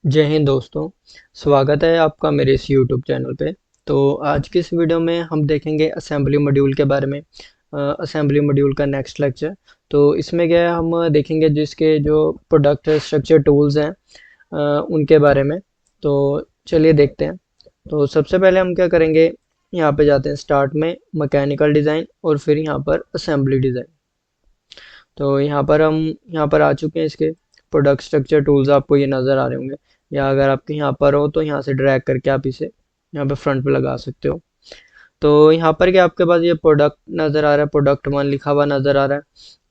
जय हिंद दोस्तों। स्वागत है आपका मेरे इस यूट्यूब चैनल पे। तो आज की इस वीडियो में हम देखेंगे असेंबली मॉड्यूल के बारे में। असेंबली मॉड्यूल का नेक्स्ट लेक्चर। तो इसमें क्या है, हम देखेंगे जिसके जो प्रोडक्ट स्ट्रक्चर टूल्स हैं उनके बारे में। तो चलिए देखते हैं। तो सबसे पहले हम क्या करेंगे, यहाँ पे जाते हैं स्टार्ट में मैकेनिकल डिज़ाइन और फिर यहाँ पर असेंबली डिज़ाइन। तो यहाँ पर आ चुके हैं। इसके प्रोडक्ट स्ट्रक्चर टूल्स आपको ये नज़र आ रहे होंगे, या अगर आपके यहाँ पर हो तो यहाँ से ड्रैग करके आप इसे यहाँ पे फ्रंट पे लगा सकते हो। तो यहाँ पर क्या आपके पास ये प्रोडक्ट नज़र आ रहा है, प्रोडक्ट वन लिखा हुआ नज़र आ रहा है,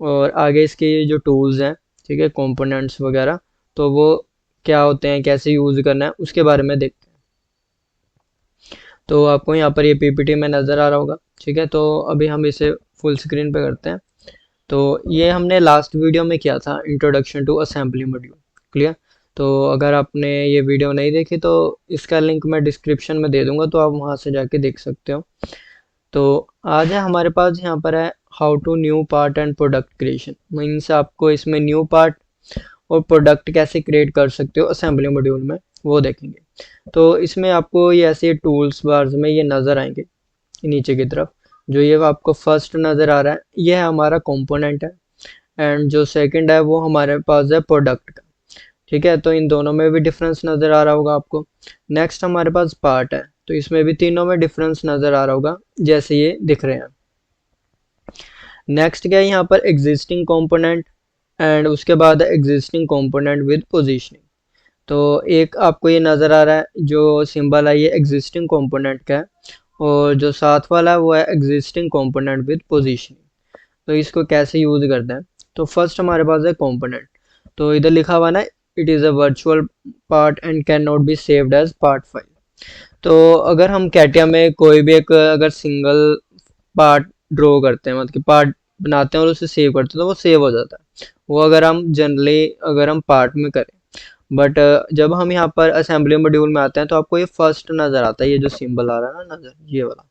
और आगे इसके ये जो टूल्स हैं, ठीक है, कंपोनेंट्स वगैरह, तो वो क्या होते हैं, कैसे यूज़ करना है, उसके बारे में देखते हैं। तो आपको यहाँ पर ये पीपीटी में नज़र आ रहा होगा, ठीक है। तो अभी हम इसे फुल स्क्रीन पे करते हैं। तो ये हमने लास्ट वीडियो में किया था, introduction to assembly module. Clear. तो अगर आपने ये वीडियो नहीं देखी तो इसका लिंक मैं डिस्क्रिप्शन में दे दूंगा, तो आप वहां से जाके देख सकते हो। तो आज है हमारे पास यहाँ पर है how to new part and product creation. Means आपको इसमें न्यू पार्ट और प्रोडक्ट कैसे क्रिएट कर सकते हो असेंबली मॉड्यूल में, वो देखेंगे। तो इसमें आपको ये ऐसे टूल्स बार्स में ये नज़र आएंगे नीचे की तरफ। जो ये आपको फर्स्ट नज़र आ रहा है, ये है हमारा कंपोनेंट है, एंड जो सेकंड है वो हमारे पास है प्रोडक्ट का। ठीक है, तो इन दोनों में भी डिफरेंस नज़र आ रहा होगा आपको। नेक्स्ट हमारे पास पार्ट है, तो इसमें भी तीनों में डिफरेंस नज़र आ रहा होगा, जैसे ये दिख रहे हैं। नेक्स्ट क्या है, यहाँ पर एग्जिस्टिंग कंपोनेंट, एंड उसके बाद एग्जिस्टिंग कंपोनेंट विद पोजीशनिंग। तो एक आपको ये नज़र आ रहा है, जो सिंबल है ये एग्जिस्टिंग कंपोनेंट का है, और जो साथ वाला है वो है एग्जिस्टिंग कंपोनेंट विद पोजीशनिंग। तो इसको कैसे यूज करते हैं, तो फर्स्ट हमारे पास है कंपोनेंट। तो इधर लिखा हुआ ना, it is a virtual part and can not be saved as part file. तो अगर हम कैटिया में कोई भी एक अगर सिंगल पार्ट ड्रॉ करते हैं, मतलब कि पार्ट बनाते हैं और उसे सेव करते हैं, तो वो सेव हो जाता है। वो अगर हम जनरली अगर हम पार्ट में करें, बट जब हम यहाँ पर असेंबली मॉड्यूल में आते हैं तो आपको ये फर्स्ट नज़र आता है, ये जो सिंबल आ रहा है ना नज़र, ये वाला।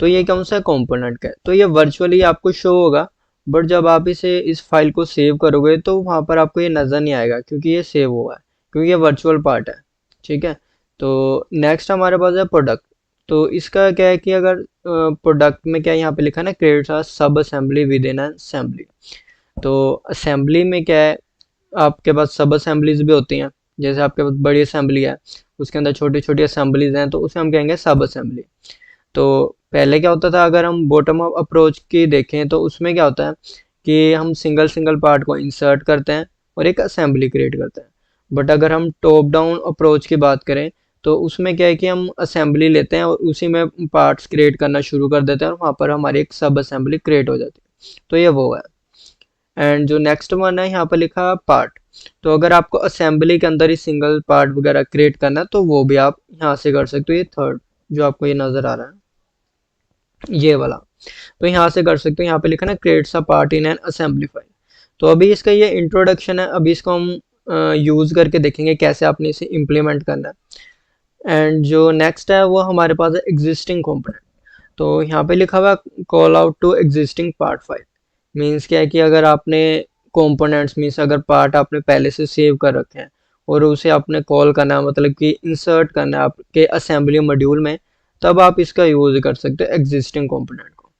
तो ये कौन सा कंपोनेंट का है, तो ये वर्चुअली आपको शो होगा, बट जब आप इसे इस फाइल को सेव करोगे तो वहाँ पर आपको ये नज़र नहीं आएगा, क्योंकि ये सेव हुआ है, क्योंकि ये वर्चुअल पार्ट है। ठीक है। तो नेक्स्ट हमारे पास है प्रोडक्ट। तो इसका क्या है कि अगर प्रोडक्ट में क्या यहाँ पे लिखा है ना, क्रिएट अ सब असेंबली विद इन असेंबली। तो असेंबली में क्या है, आपके पास सब असेंबलीज भी होती हैं। जैसे आपके पास बड़ी असेंबली है, उसके अंदर छोटी छोटी असेंबलीज हैं, तो उसे हम कहेंगे सब असेंबली। तो पहले क्या होता था, अगर हम बॉटम अप अप्रोच की देखें तो उसमें क्या होता है कि हम सिंगल सिंगल पार्ट को इंसर्ट करते हैं और एक असेंबली क्रिएट करते हैं। बट अगर हम टॉप डाउन अप्रोच की बात करें तो उसमें क्या है कि हम असेंबली लेते हैं और उसी में पार्ट्स क्रिएट करना शुरू कर देते हैं, और वहाँ पर हमारी एक सब असेंबली क्रिएट हो जाती है। तो ये वो है। एंड जो नेक्स्ट वन है, यहाँ पर लिखा है पार्ट। तो अगर आपको असेंबली के अंदर ही सिंगल पार्ट वगैरह क्रिएट करना है तो वो भी आप यहाँ से कर सकते हो। ये थर्ड जो आपको ये नज़र आ रहा है, ये वाला, तो यहाँ से कर सकते हो। यहाँ पे लिखा ना, creates a part in an assembly file. तो अभी इसका ये इंट्रोडक्शन है, अभी इसको हम यूज़ करके देखेंगे कैसे आपने इसे इम्प्लीमेंट करना है। एंड जो नेक्स्ट है वो हमारे पास है एग्जिस्टिंग कंपोनेंट। तो यहाँ पे लिखा हुआ call out to existing part file. Means क्या है कि अगर आपने कंपोनेंट्स मीन्स अगर पार्ट आपने पहले से सेव कर रखे हैं और उसे आपने कॉल करना है, मतलब कि इंसर्ट करना है आपके असेंबली मॉड्यूल में, तब आप इसका यूज़ कर सकते हो एग्जिस्टिंग कंपोनेंट को।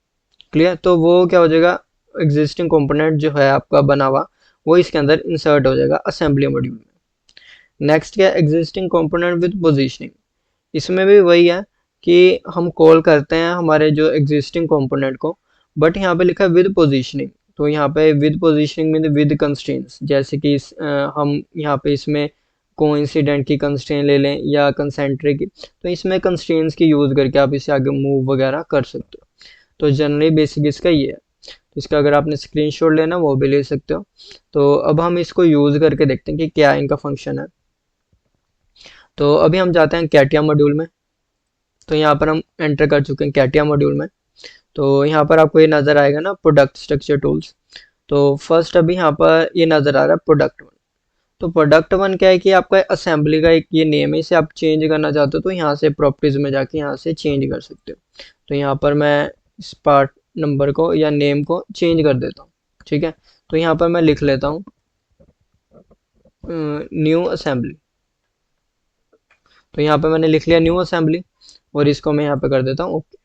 क्लियर। तो वो क्या हो जाएगा, एग्जिस्टिंग कंपोनेंट जो है आपका बना हुआ, वो इसके अंदर इंसर्ट हो जाएगा असेंबली मॉड्यूल में। नेक्स्ट क्या, एग्जिस्टिंग कंपोनेंट विद पोजीशनिंग। इसमें भी वही है कि हम कॉल करते हैं हमारे जो एग्जिस्टिंग कंपोनेंट को, बट यहाँ पे लिखा है विद पोजीशनिंग। तो यहाँ पे विद पोजीशनिंग में विद कंस्ट्रेंट्स, जैसे कि हम यहाँ पे इसमें कोइंसिडेंट की कंस्ट्रेंट ले लें या कंसेंट्रिक की, तो इसमें कंस्ट्रेंट्स की यूज़ करके आप इसे आगे मूव वगैरह कर सकते हो। तो जनरली बेसिक इसका ये है। तो इसका अगर आपने स्क्रीनशॉट लेना वो भी ले सकते हो। तो अब हम इसको यूज़ करके देखते हैं कि क्या इनका फंक्शन है। तो अभी हम जाते हैं कैटिया मॉड्यूल में। तो यहाँ पर हम एंटर कर चुके हैं कैटिया मॉड्यूल में। तो यहाँ पर आपको ये नज़र आएगा ना, प्रोडक्ट स्ट्रक्चर टूल्स। तो फर्स्ट अभी यहाँ पर ये नज़र आ रहा है प्रोडक्ट वन। तो प्रोडक्ट वन क्या है कि आपका असेंबली का एक ये नेम है, इसे आप चेंज करना चाहते हो तो यहाँ से प्रॉपर्टीज में जाके यहाँ से चेंज कर सकते हो। तो यहाँ पर मैं इस पार्ट नंबर को या नेम को चेंज कर देता हूँ। ठीक है। तो यहाँ पर मैं लिख लेता हूँ न्यू असेंबली। तो यहाँ पे मैंने लिख लिया न्यू असेंबली और इसको मैं यहाँ पे कर देता हूँ ओके।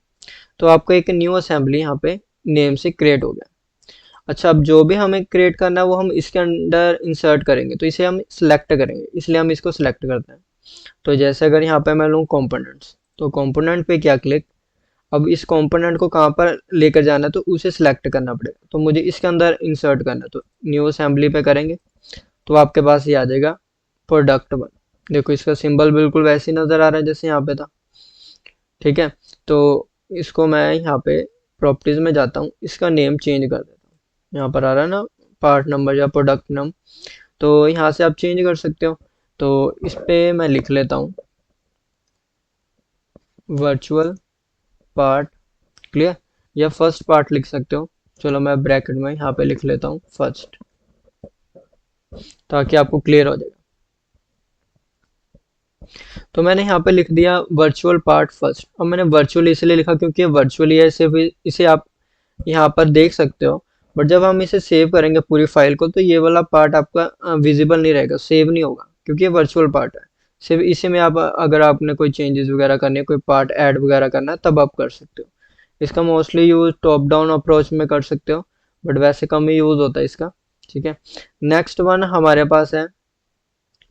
तो आपको एक न्यू असेंबली यहाँ पे नेम से क्रिएट हो गया। अच्छा, अब जो भी हमें क्रिएट करना है वो हम इसके अंदर इंसर्ट करेंगे, तो इसे हम सिलेक्ट करेंगे, इसलिए हम इसको सिलेक्ट करते हैं। तो जैसे अगर यहाँ पे मैं लूँ कंपोनेंट्स, तो कंपोनेंट पे क्या क्लिक, अब इस कंपोनेंट को कहाँ पर लेकर जाना है तो उसे सिलेक्ट करना पड़ेगा, तो मुझे इसके अंदर इंसर्ट करना है, तो न्यू असेंबली पे करेंगे तो आपके पास ये आ जाएगा प्रोडक्ट वन। देखो इसका सिंबल बिल्कुल वैसे ही नज़र आ रहा है जैसे यहाँ पे था। ठीक है, तो इसको मैं यहाँ पे प्रॉपर्टीज में जाता हूँ, इसका नेम चेंज कर देता हूँ। यहाँ पर आ रहा है ना पार्ट नंबर या प्रोडक्ट नंबर, तो यहाँ से आप चेंज कर सकते हो। तो इस पे मैं लिख लेता हूँ वर्चुअल पार्ट, क्लियर, या फर्स्ट पार्ट लिख सकते हो। चलो मैं ब्रैकेट में यहाँ पे लिख लेता हूँ फर्स्ट, ताकि आपको क्लियर हो जाएगा। तो मैंने यहाँ पे लिख दिया वर्चुअल पार्ट फर्स्ट। अब मैंने वर्चुअल इसलिए लिखा क्योंकि वर्चुअली है, सिर्फ इसे आप यहाँ पर देख सकते हो, बट जब हम इसे सेव करेंगे पूरी फाइल को तो ये वाला पार्ट आपका विजिबल नहीं रहेगा, सेव नहीं होगा, क्योंकि ये वर्चुअल पार्ट है। सिर्फ इसी में आप अगर आपने कोई चेंजेस वगैरह करने, कोई पार्ट ऐड वगैरह करना है तब आप कर सकते हो। इसका mostly use top down approach में कर सकते हो, बट वैसे कम ही यूज होता है इसका। ठीक है, नेक्स्ट वन हमारे पास है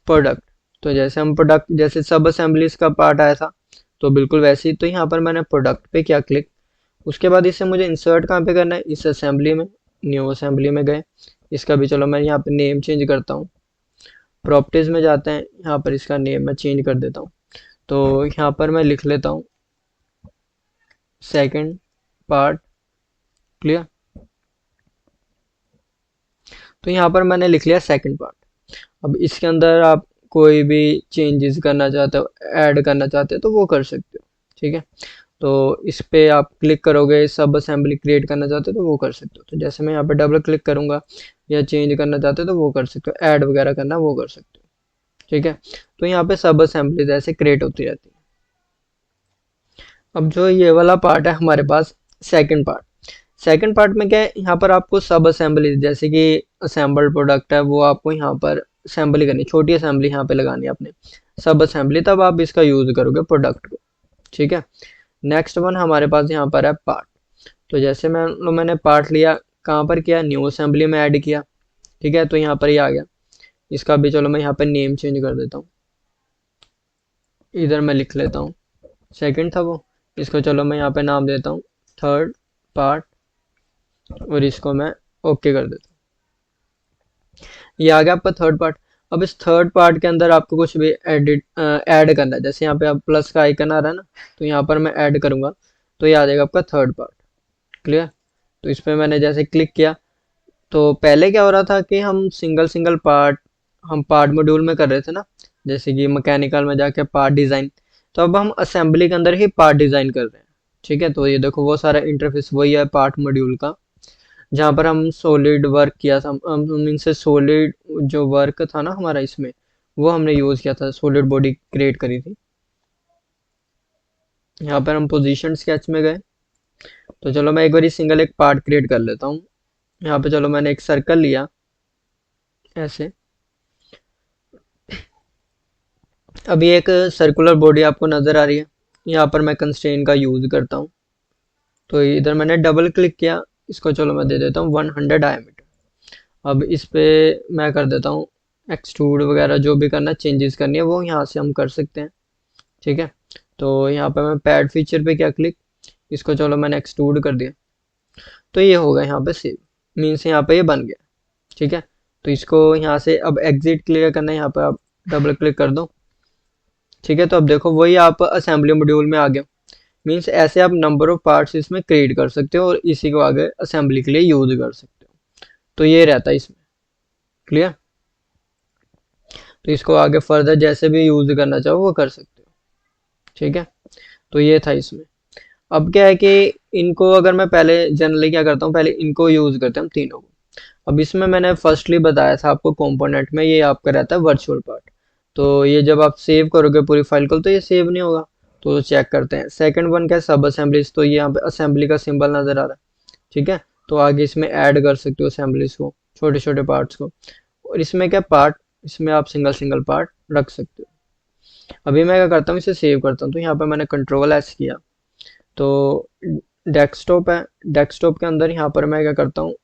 प्रोडक्ट। तो जैसे हम प्रोडक्ट, जैसे सब असेंबलीज का पार्ट आया था तो बिल्कुल वैसे ही, तो यहाँ पर मैंने प्रोडक्ट पे क्या क्लिक, उसके बाद इसे मुझे इंसर्ट कहाँ पे करना है, इस असेंबली में, न्यू असेंबली में गए। इसका भी चलो मैं यहाँ पे नेम चेंज करता हूँ, प्रॉपर्टीज में जाते हैं, यहाँ पर इसका नेम मैं चेंज कर देता हूँ। तो यहाँ पर मैं लिख लेता हूँ सेकंड पार्ट, क्लियर। तो यहाँ पर मैंने लिख लिया सेकंड पार्ट। अब इसके अंदर आप कोई भी चेंजेस करना चाहते हो, ऐड करना चाहते हो तो वो कर सकते हो। ठीक है, तो इस पे आप क्लिक करोगे, सब असेंबली क्रिएट करना चाहते हो तो वो कर सकते हो। तो जैसे मैं यहाँ पे डबल क्लिक करूंगा, या चेंज करना चाहते हो तो वो कर सकते हो, ऐड वगैरह करना वो कर सकते हो। ठीक है, तो यहाँ पे सब असेंबलीज ऐसे क्रिएट होती रहती है। अब जो ये वाला पार्ट है हमारे पास सेकंड पार्ट, सेकंड पार्ट में क्या है, यहाँ पर आपको सब असेंबली, जैसे कि असेंबल्ड प्रोडक्ट है वो आपको यहाँ पर असेंबली करनी, छोटी असेंबली यहाँ पे लगानी है आपने, सब असेंबली, तब आप इसका यूज करोगे प्रोडक्ट को। ठीक है, नेक्स्ट वन हमारे पास यहाँ पर है पार्ट। तो जैसे मैंने पार्ट लिया, कहाँ पर किया, न्यू असेंबली में ऐड किया। ठीक है, तो यहाँ पर ये आ गया। इसका भी चलो मैं यहाँ पर नेम चेंज कर देता हूँ, इधर मैं लिख लेता हूँ, सेकंड था वो, इसको चलो मैं यहाँ पे नाम देता हूँ थर्ड पार्ट, और इसको मैं ओके कर देता हूँ। ये आ गया आपका थर्ड पार्ट। अब इस थर्ड पार्ट के अंदर आपको कुछ भी एडिट ऐड करना है, जैसे यहाँ पे आप प्लस का आइकन आ रहा है ना, तो यहाँ पर मैं ऐड करूँगा तो ये आ जाएगा आपका थर्ड पार्ट, क्लियर। तो इस पर मैंने जैसे क्लिक किया, तो पहले क्या हो रहा था कि हम सिंगल सिंगल पार्ट, हम पार्ट मॉड्यूल में कर रहे थे ना, जैसे कि मैकेनिकल में जाके पार्ट डिज़ाइन, तो अब हम असेंबली के अंदर ही पार्ट डिज़ाइन कर रहे हैं। ठीक है, तो ये देखो वो सारा इंटरफेस वही है पार्ट मॉड्यूल का, जहाँ पर हम सॉलिड वर्क किया था, इनसे सॉलिड जो वर्क था ना हमारा इसमें, वो हमने यूज़ किया था, सॉलिड बॉडी क्रिएट करी थी। यहाँ पर हम पोजीशन स्केच में गए, तो चलो मैं एक बार सिंगल एक पार्ट क्रिएट कर लेता हूँ। यहाँ पे चलो मैंने एक सर्कल लिया ऐसे। अभी एक सर्कुलर बॉडी आपको नज़र आ रही है, यहाँ पर मैं कंस्ट्रेन का यूज़ करता हूँ। तो इधर मैंने डबल क्लिक किया, इसको चलो मैं दे देता हूँ 100 डायमीटर। अब इस पे मैं कर देता हूँ एक्सट्रूड वगैरह, जो भी करना चेंजेस करनी है वो यहाँ से हम कर सकते हैं। ठीक है, तो यहाँ पे मैं पैड फीचर पे क्या क्लिक, इसको चलो मैंने एक्सट्रूड कर दिया, तो ये होगा यहाँ पे सेव, मीन्स यहाँ पे ये बन गया। ठीक है, तो इसको यहाँ से अब एग्जिट क्लियर करना है, यहाँ पे आप डबल क्लिक कर दो। ठीक है, तो अब देखो वही आप असेंबली मॉड्यूल में आ गए, मीन्स ऐसे आप नंबर ऑफ पार्ट्स इसमें क्रिएट कर सकते हो और इसी को आगे असेंबली के लिए यूज कर सकते हो। तो ये रहता है इसमें, क्लियर। तो इसको आगे फर्दर जैसे भी यूज करना चाहो वो कर सकते हो। ठीक है, तो ये था इसमें। अब क्या है कि इनको अगर मैं पहले जनरली क्या करता हूँ, पहले इनको यूज करते हैं हम तीनों को। अब इसमें मैंने फर्स्टली बताया था आपको कंपोनेंट में ये आपका रहता है वर्चुअल पार्ट, तो ये जब आप सेव करोगे पूरी फाइल को तो ये सेव नहीं होगा, तो चेक करते हैं। सेकंड वन क्या है, सब असेंबलीज, तो ये यहाँ पे असेंबली का सिंबल नजर आ रहा है। ठीक है, तो आगे इसमें ऐड कर सकते हो असेंबलीज को, छोटे छोटे पार्ट्स को। और इसमें क्या पार्ट, इसमें आप सिंगल सिंगल पार्ट रख सकते हो। अभी मैं क्या करता हूँ, इसे सेव करता हूँ। तो यहाँ पे मैंने कंट्रोल एस किया, तो डेस्कटॉप है, डेस्कटॉप के अंदर यहाँ पर मैं क्या करता हूँ,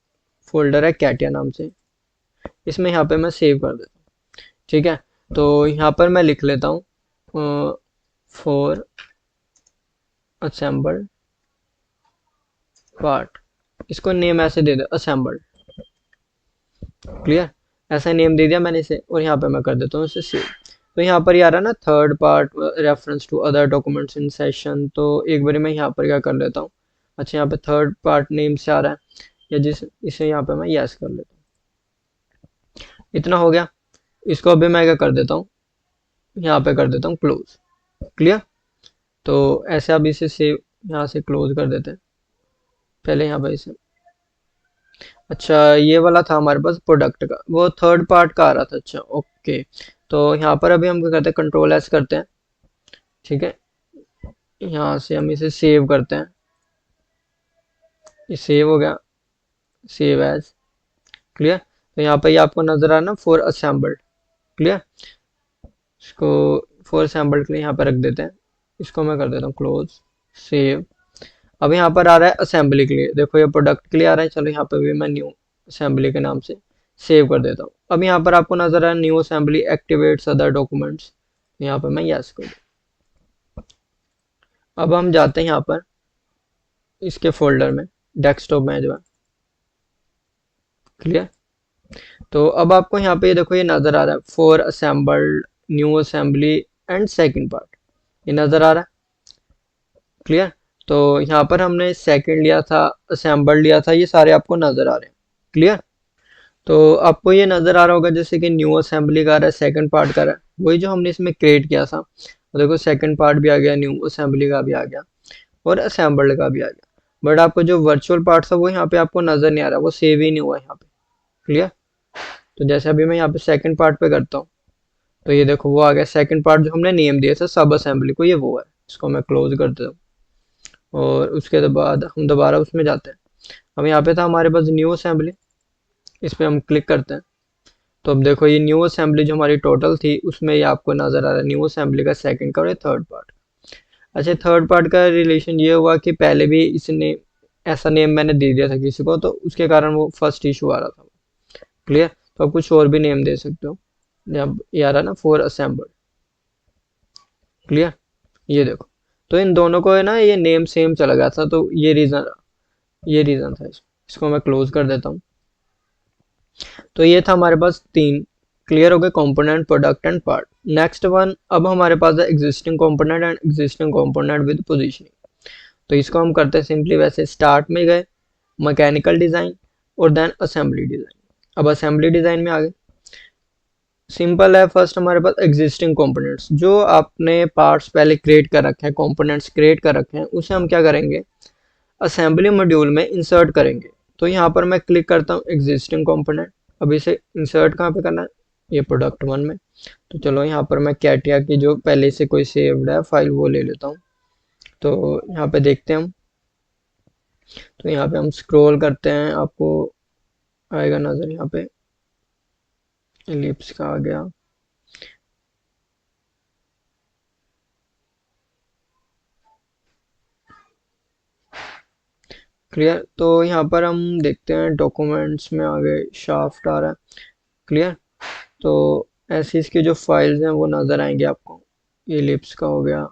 फोल्डर है कैटिया नाम से, इसमें यहाँ पे मैं सेव कर देता हूँ। ठीक है, तो यहाँ पर मैं लिख लेता हूँ फॉर असेंबल्ड पार्ट, इसको नेम ऐसे दे दो असेंबल्ड। क्लियर, ऐसा नेम दे दिया मैंने इसे, और यहाँ पे मैं कर देता हूँ इसे सेव। तो यहाँ पर ये आ रहा है ना third part reference to other documents in session, तो एक बार मैं यहाँ पर क्या कर लेता हूँ, अच्छा यहाँ पे थर्ड पार्ट नेम से आ रहा है, या जिस इसे यहाँ पे मैं यस कर लेता हूँ। इतना हो गया, इसको अभी मैं क्या कर देता हूँ, यहाँ पे कर देता हूँ क्लोज। क्लियर, तो ऐसे अब इसे सेव यहाँ से क्लोज कर देते हैं पहले यहाँ पे इसे। अच्छा ये वाला था हमारे पास प्रोडक्ट का, वो थर्ड पार्ट का आ रहा था। अच्छा ओके, तो यहाँ पर अभी हम क्या करते हैं, कंट्रोल एस करते हैं। ठीक है, यहाँ से हम इसे सेव करते हैं, ये सेव हो गया, सेव एज। क्लियर, तो यहाँ पे ये आपको नजर आ रहा है ना फॉर असेंबल्ड। क्लियर, इसको फॉर असेंबल्ड के लिए यहाँ पे रख देते हैं, इसको मैं कर देता हूँ क्लोज, सेव। अब यहाँ पर आ रहा है असेंबली के लिए, देखो ये प्रोडक्ट के लिए आ रहा है, चलो यहाँ पे भी मैं न्यू असेंबली के नाम से सेव कर देता हूँ। अब यहाँ पर आपको नजर आ रहा है new assembly activates other documents, यहाँ पे मैं यस कर दूँ। अब हम जाते हैं यहाँ पर इसके फोल्डर में, डेस्कटॉप में जो है। क्लियर, तो अब आपको यहाँ पे देखो ये नजर आ रहा है for assembled new assembly and second part, ये नजर आ रहा है। क्लियर, तो यहाँ पर हमने सेकंड लिया था, असेंबल्ड लिया था, ये सारे आपको नजर आ रहे हैं। क्लियर, तो आपको ये नजर आ रहा होगा जैसे कि न्यू असेंबली का आ रहा है, सेकंड पार्ट का रहा है, वही जो हमने इसमें क्रिएट किया था। तो देखो सेकंड पार्ट भी आ गया, न्यू असेंबली का भी आ गया, और असेंबल्ड का भी आ गया। बट आपको जो वर्चुअल पार्ट था वो यहाँ पे आपको नजर नहीं आ रहा, वो सेव ही नहीं हुआ यहाँ पे। क्लियर, तो जैसे अभी मैं यहाँ पे सेकंड पार्ट पे करता हूँ, तो ये देखो वो आ गया सेकंड पार्ट, जो हमने नेम दिया था सब असेंबली को, ये वो है। इसको मैं क्लोज कर देता हूँ, और उसके बाद हम दोबारा उसमें जाते हैं। अब यहाँ पे था हमारे पास न्यू असेंबली, इस पर हम क्लिक करते हैं, तो अब देखो ये न्यू असेंबली जो हमारी टोटल थी उसमें ये आपको नजर आ रहा है न्यू असेंबली का सेकंड का और ये थर्ड पार्ट। अच्छा थर्ड पार्ट का रिलेशन ये हुआ कि पहले भी इसने ऐसा नेम मैंने दे दिया था किसी को, तो उसके कारण वो फर्स्ट इशू आ रहा था। क्लियर, तो आप कुछ और भी नेम दे सकते हो, जब ये आ रहा है ना फॉर असेंबल। क्लियर, ये देखो, तो इन दोनों को है ना ये नेम सेम चला गया था, तो ये रीजन था इसको मैं क्लोज कर देता हूँ। तो ये था हमारे पास तीन, क्लियर हो गए, component, product and part. Next one, अब हमारे पास है existing component and existing component with positioning. तो इसको हम करते हैं सिंपली वैसे, स्टार्ट में गए, मैकेनिकल डिजाइन, और देन असेंबली डिजाइन। अब असेंबली डिजाइन में आ गए, सिंपल है। फर्स्ट हमारे पास एग्जिस्टिंग कंपोनेंट्स, जो आपने पार्ट्स पहले क्रिएट कर रखे हैं, कंपोनेंट्स क्रिएट कर रखे हैं, उसे हम क्या करेंगे, असेंबली मॉड्यूल में इंसर्ट करेंगे। तो यहाँ पर मैं क्लिक करता हूँ एग्जिस्टिंग कंपोनेंट, अब इसे इंसर्ट कहाँ पे करना है, ये प्रोडक्ट वन में। तो चलो यहाँ पर मैं कैटिया की जो पहले से कोई सेव्ड है फाइल वो ले लेता हूँ। तो यहाँ पे देखते हैं हम, तो यहाँ पे हम स्क्रॉल करते हैं, आपको आएगा नजर यहाँ पे एलिप्स का आ गया। क्लियर, तो यहाँ पर हम देखते हैं डॉक्यूमेंट्स में आ गए, शाफ्ट आ रहा है। क्लियर, तो ऐसी इसकी जो फाइल्स हैं वो नज़र आएंगे आपको, ये लिप्स का हो गया।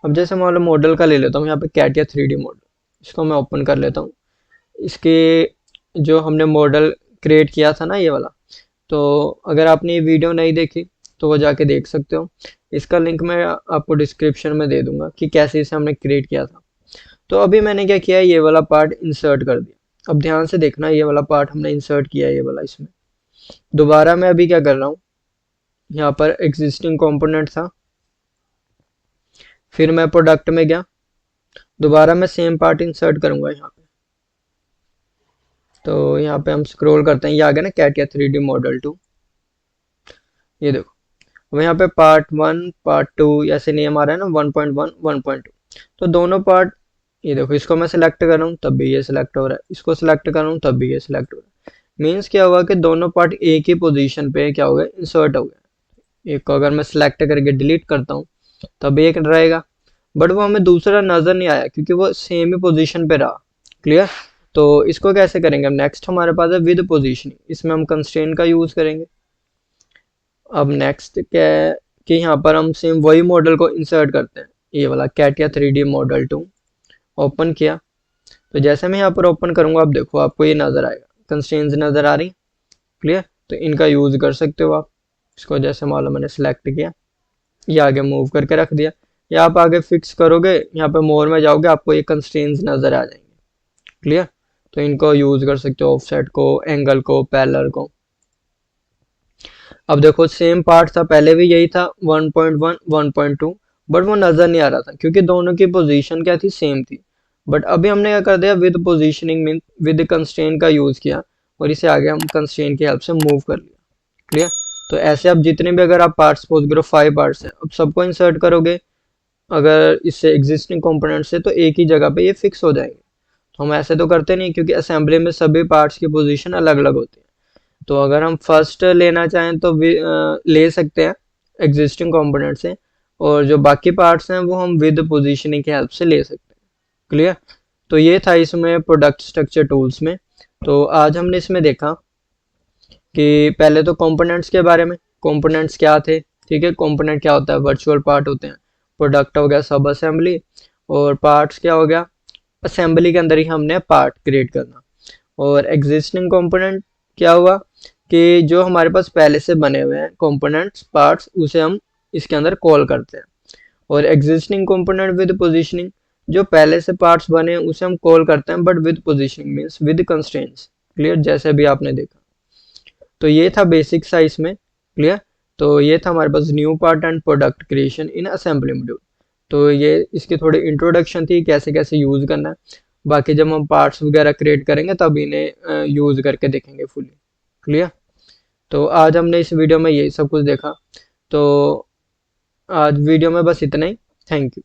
अब जैसे मान लो मॉडल का ले लेता हूँ, यहाँ पे कैटिया 3D मॉडल, इसको मैं ओपन कर लेता हूँ। इसके जो हमने मॉडल क्रिएट किया था ना ये वाला, तो अगर आपने ये वीडियो नहीं देखी तो वो जाके देख सकते हो, इसका लिंक मैं आपको डिस्क्रिप्शन में दे दूंगा कि कैसे इसे हमने क्रिएट किया था। तो अभी मैंने क्या किया, ये वाला पार्ट इंसर्ट कर दिया। अब ध्यान से देखना, ये वाला पार्ट हमने इंसर्ट किया है ये वाला इसमें। दोबारा मैं अभी क्या कर रहा हूँ, यहाँ पर एग्जिस्टिंग कंपोनेंट था, फिर मैं प्रोडक्ट में गया, दोबारा मैं सेम पार्ट इंसर्ट करूंगा यहाँ पे। तो यहाँ पे हम स्क्रॉल करते हैं, ये आ गया ना कैटिया 3D मॉडल 2, ये देखो। अब यहाँ पे पार्ट 1 पार्ट 2 ऐसे नेम आ रहा है ना, 1.1 1.2, तो दोनों पार्ट, ये देखो इसको मैं सिलेक्ट कर रहा हूँ तब भी ये सिलेक्ट हो रहा है, इसको सिलेक्ट कर रहा हूँ तब भी ये सिलेक्ट हो रहा है। मीन्स क्या होगा कि दोनों पार्ट एक ही पोजीशन पे क्या हो गए, इंसर्ट हो गए। एक को अगर मैं सिलेक्ट करके डिलीट करता हूँ तब एक रहेगा, बट वो हमें दूसरा नज़र नहीं आया क्योंकि वो सेम ही पोजीशन पे रहा। क्लियर। तो इसको कैसे करेंगे हम, नेक्स्ट हमारे पास है विद पोजीशनिंग, इसमें हम कंस्ट्रेंट का यूज़ करेंगे। अब नेक्स्ट क्या है कि यहाँ पर हम सेम वही मॉडल को इंसर्ट करते हैं, ये वाला कैटिया 3D मॉडल 2 ओपन किया। तो जैसे मैं यहाँ पर ओपन करूँगा, आप देखो आपको ये नज़र आएगा, कंस्ट्रेंट्स नज़र आ रही। क्लियर। तो इनका यूज़ कर सकते हो आप। इसको जैसे मान लो मैंने सेलेक्ट किया, ये आगे मूव करके रख दिया, या आप आगे फिक्स करोगे, यहाँ पे मोर में जाओगे आपको ये कंस्ट्रेंट्स नज़र आ जाएंगे। क्लियर। तो इनको यूज़ कर सकते हो, ऑफसेट को, एंगल को, पैरेलल को। अब देखो सेम पार्ट था, पहले भी यही था 1.1 1.2, बट वो नज़र नहीं आ रहा था क्योंकि दोनों की पोजीशन क्या थी, सेम थी। बट अभी हमने क्या कर दिया, with positioning mean with constraint का यूज़ किया और इसे आगे हम कंस्ट्रेंट की हेल्प से मूव कर लिया। क्लियर। तो ऐसे आप जितने भी, अगर आप पार्ट्स सपोज करो 5 पार्ट्स हैं, अब सबको इंसर्ट करोगे अगर इससे एग्जिस्टिंग कंपोनेंट से, तो एक ही जगह पे ये फिक्स हो जाएंगे। तो हम ऐसे तो करते नहीं क्योंकि असेंबली में सभी पार्ट्स की पोजीशन अलग अलग होती है। तो अगर हम फर्स्ट लेना चाहें तो ले सकते हैं एग्जिस्टिंग कंपोनेंट से, और जो बाकी पार्ट्स हैं वो हम विद पोजीशनिंग की हेल्प से ले सकते हैं। क्लियर। तो ये था इसमें प्रोडक्ट स्ट्रक्चर टूल्स में। तो आज हमने इसमें देखा कि पहले तो कंपोनेंट्स के बारे में, कंपोनेंट्स क्या थे। ठीक है, कंपोनेंट क्या होता है, वर्चुअल पार्ट होते हैं। प्रोडक्ट हो गया सब असेंबली, और पार्ट्स क्या हो गया, असेंबली के अंदर ही हमने पार्ट क्रिएट करना। और एग्जिस्टिंग कंपोनेंट क्या हुआ कि जो हमारे पास पहले से बने हुए हैं कंपोनेंट्स पार्ट्स, उसे हम इसके अंदर कॉल करते हैं। और एग्जिस्टिंग कंपोनेंट विद पोजीशनिंग, जो पहले से पार्ट्स बने हैं उसे हम कॉल करते हैं but with positioning means with constraints. Clear, जैसे भी आपने देखा। तो ये था बेसिक सा इसमें। क्लियर। तो ये था हमारे पास new part and product creation in assembly module. तो ये इसकी थोड़ी इंट्रोडक्शन थी, कैसे कैसे यूज़ करना है। बाकी जब हम पार्ट्स वगैरह क्रिएट करेंगे तब इन्हें यूज़ करके देखेंगे फुली। क्लियर। तो आज हमने इस वीडियो में यही सब कुछ देखा। तो आज वीडियो में बस इतना ही। Thank you.